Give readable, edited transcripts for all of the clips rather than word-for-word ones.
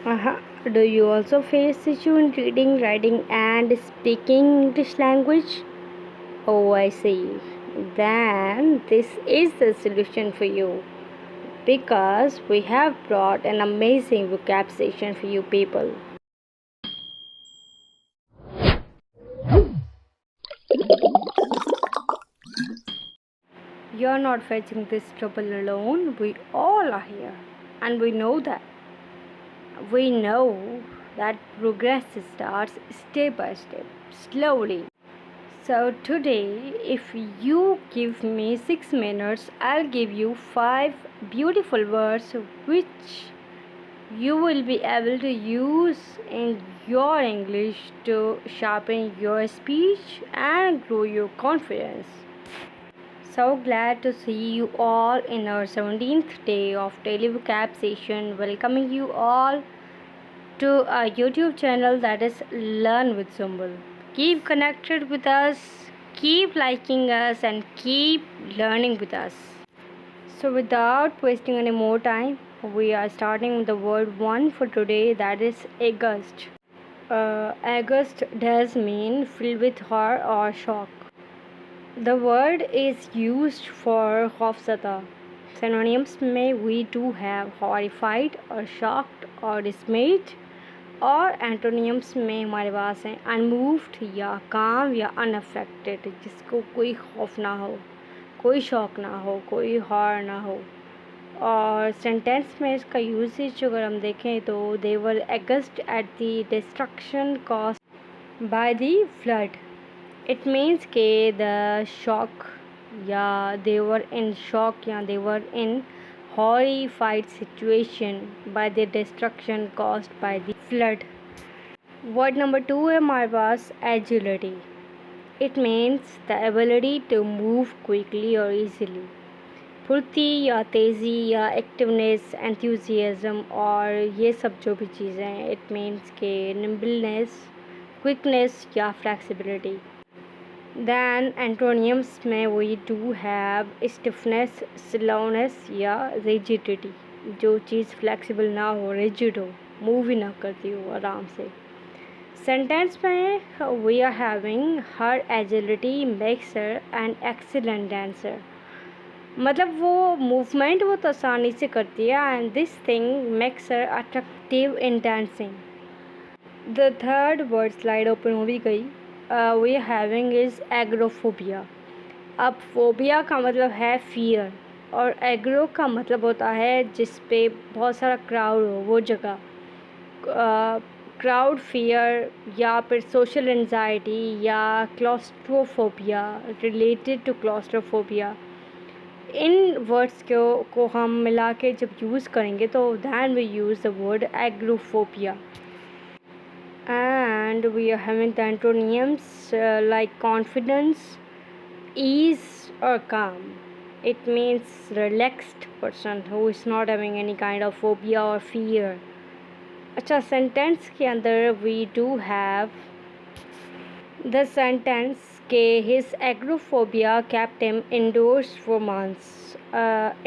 Uh-huh. Do you also face issue in reading, writing, and speaking English language? Oh, I see. Then this is the solution for you because we have brought an amazing vocab session for you people. You're not facing this trouble alone. We all are here. And we know that. We know that progress starts step by step, slowly. So today, if you give me 6 minutes, I'll give you 5 beautiful words which you will be able to use in your English to sharpen your speech and grow your confidence. So glad to see you all in our 17th day of daily vocab session. Welcoming you all to our YouTube channel, that is Learn with Zumbul. Keep connected with us, keep liking us, and keep learning with us. So, without wasting any more time, we are starting with the word 1 for today, that is August. August does mean filled with horror or shock. The word is used for खौफज़दा. Synonyms में we do have horrified or shocked or dismayed, और एंटोनियम्स में हमारे पास हैं unmoved या काम या unaffected, जिसको कोई खौफ ना हो, कोई शौक ना हो, कोई हॉर ना हो. और सेंटेंस में इसका यूसेज अगर हम देखें तो they were aghast at the destruction cost by the flood. It means के द शॉक या दे वर इन शॉक या they were in horrified situation by the destruction caused by the flood. Word number 2 है हमारे पास agility. It means the ability to move quickly or easily. फुर्ती या तेज़ी या activeness, enthusiasm और ये सब जो भी चीज़ें हैं, इट मीन्स के निम्बलनेस, क्विकनेस या फ्लेक्सिबिलिटी. Then antonyms में we do have stiffness, slowness या rigidity. जो चीज़ flexible ना हो, rigid हो, move ही ना करती हो आराम से. Sentence में we are having her agility makes her an excellent dancer. मतलब वो movement बहुत आसानी से करती है and this thing makes her attractive in dancing. The third word slide open हो भी गई. We are having is agoraphobia. अब फोबिया का मतलब है फियर और एग्रो का मतलब होता है जिस पे बहुत सारा क्राउड हो, वो जगह. क्राउड फियर या फिर सोशल एंजाइटी या क्लॉस्ट्रोफोबिया, रिलेटेड टू क्लॉस्ट्रोफोबिया. इन वर्ड्स को हम मिला के जब यूज़ करेंगे तो then we use the word agoraphobia. And we are having the antonyms like confidence, ease or calm. It means relaxed person who is not having any kind of phobia or fear. अच्छा, sentence के अंदर we do have the sentence के his agoraphobia kept him indoors for months.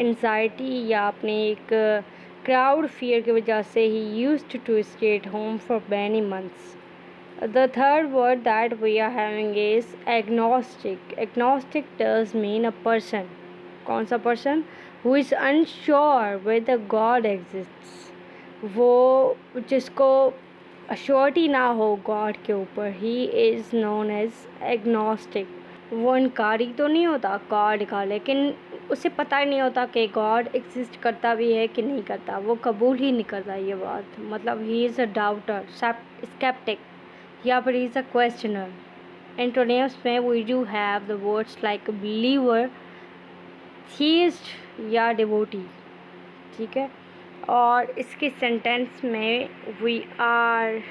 Anxiety या अपने एक crowd fear की वजह से ही used to stay at home for many months. The third word that we are having is agnostic. Agnostic does mean a person. कौन सा person? Who is unsure whether God exists. वो जिसको assurity ना हो गॉड के ऊपर, he is known as agnostic. वो इनकारी तो नहीं होता गॉड का, लेकिन उसे पता ही नहीं होता कि गॉड एग्जिस्ट करता भी है कि नहीं करता. वो कबूल ही नहीं करता ये बात. मतलब he is a doubter, sceptic या फिर he is a questioner. Antonyms में we do have the words like believer, theist या डिवोटी. ठीक है. और इसके सेंटेंस में we are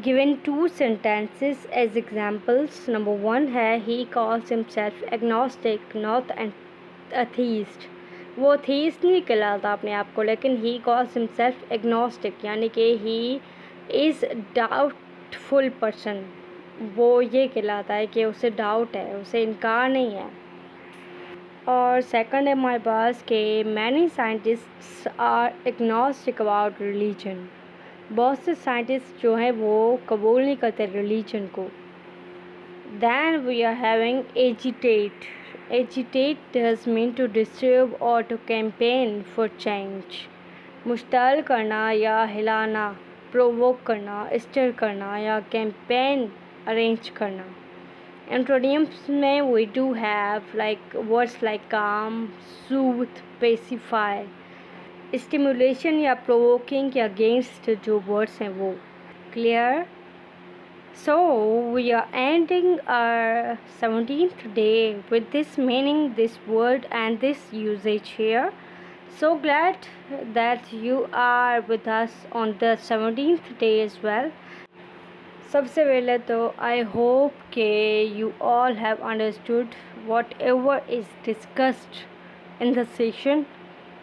given 2 sentences as examples. Number 1 है he calls himself agnostic not an atheist. वो atheist नहीं कहलाता अपने आप को, लेकिन he calls himself agnostic यानी कि he is doubtful person. वो ये कहलाता है कि उसे डाउट है, उसे इनकार नहीं है. और सेकंड है हमारे पास कि many scientists are agnostic about religion. बहुत से साइंटिस्ट जो हैं वो कबूल नहीं करते रिलीजन को. Then we are having agitate. Agitate does mean to disturb or to campaign for change. मुश्तल करना या हिलाना, प्रोवोक करना, स्टर करना या कैंपेन अरेंज करना. Antonyms में we do have like words like calm, soothe, pacify. Stimulation या provoking या against जो words हैं वो. Clear? So we are ending our 17th day with this meaning, this word and this usage here. So glad that you are with us on the 17th day as well. सबसे पहले तो I hope कि you all have understood whatever is discussed in the session,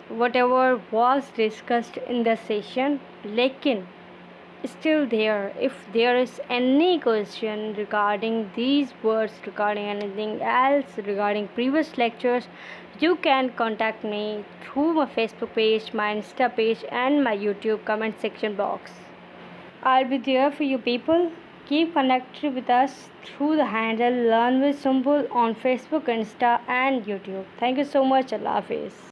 whatever was discussed in the session. लेकिन still there, if there is any question regarding these words, regarding anything else, regarding previous lectures, you can contact me through my Facebook page, my Insta page and my YouTube comment section box. I'll be there for you people. Keep connected with us through the handle Learn with Sumbul on Facebook, Insta and YouTube. Thank you so much. Allah Hafiz.